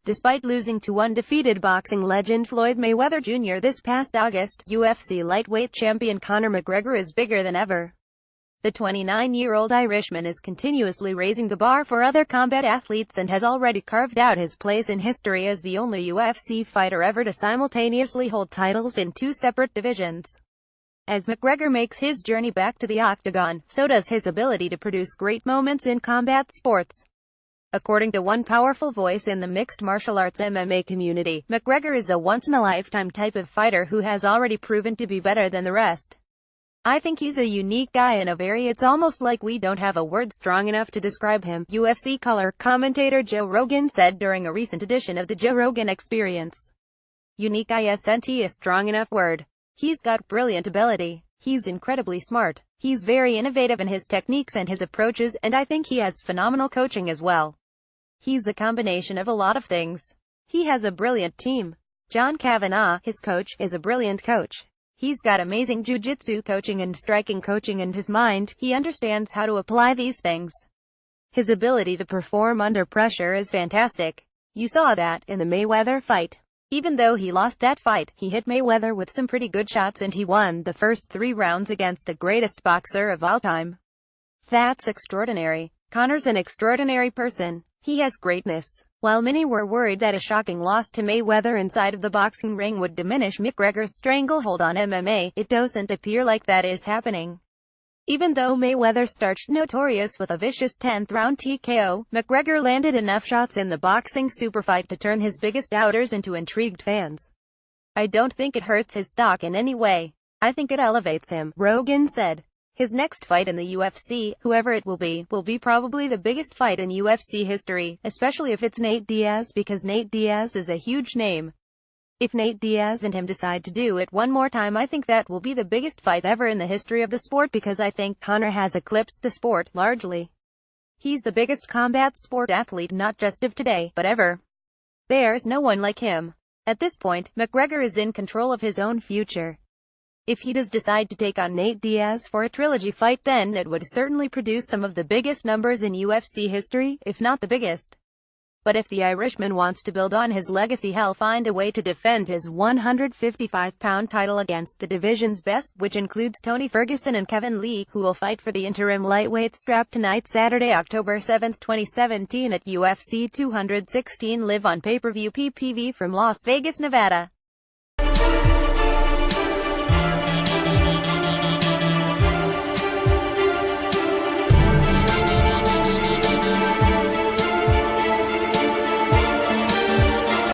Despite losing to undefeated boxing legend Floyd Mayweather Jr. this past August, UFC lightweight champion Conor McGregor is bigger than ever. The 29-year-old Irishman is continuously raising the bar for other combat athletes and has already carved out his place in history as the only UFC fighter ever to simultaneously hold titles in two separate divisions. As McGregor makes his journey back to the octagon, so does his ability to produce great moments in combat sports. According to one powerful voice in the mixed martial arts MMA community, McGregor is a once-in-a-lifetime type of fighter who has already proven to be better than the rest. I think he's a unique guy in a very it's almost like we don't have a word strong enough to describe him, UFC color commentator Joe Rogan said during a recent edition of the Joe Rogan Experience. Unique isn't a strong enough word. He's got brilliant ability. He's incredibly smart. He's very innovative in his techniques and his approaches, and I think he has phenomenal coaching as well. He's a combination of a lot of things. He has a brilliant team. John Kavanagh, his coach, is a brilliant coach. He's got amazing jiu-jitsu coaching and striking coaching, and his mind, he understands how to apply these things. His ability to perform under pressure is fantastic. You saw that in the Mayweather fight. Even though he lost that fight, he hit Mayweather with some pretty good shots and he won the first 3 rounds against the greatest boxer of all time. That's extraordinary. Conor's an extraordinary person. He has greatness. While many were worried that a shocking loss to Mayweather inside of the boxing ring would diminish McGregor's stranglehold on MMA, it doesn't appear like that is happening. Even though Mayweather started notorious with a vicious 10th-round TKO, McGregor landed enough shots in the boxing superfight to turn his biggest doubters into intrigued fans. I don't think it hurts his stock in any way. I think it elevates him, Rogan said. His next fight in the UFC, whoever it will be probably the biggest fight in UFC history, especially if it's Nate Diaz, because Nate Diaz is a huge name. If Nate Diaz and him decide to do it one more time, I think that will be the biggest fight ever in the history of the sport, because I think Conor has eclipsed the sport, largely. He's the biggest combat sport athlete not just of today, but ever. There's no one like him. At this point, McGregor is in control of his own future. If he does decide to take on Nate Diaz for a trilogy fight, then it would certainly produce some of the biggest numbers in UFC history, if not the biggest. But if the Irishman wants to build on his legacy, he'll find a way to defend his 155-pound title against the division's best, which includes Tony Ferguson and Kevin Lee, who will fight for the interim lightweight strap tonight, Saturday, October 7, 2017 at UFC 216 live on pay-per-view PPV from Las Vegas, Nevada.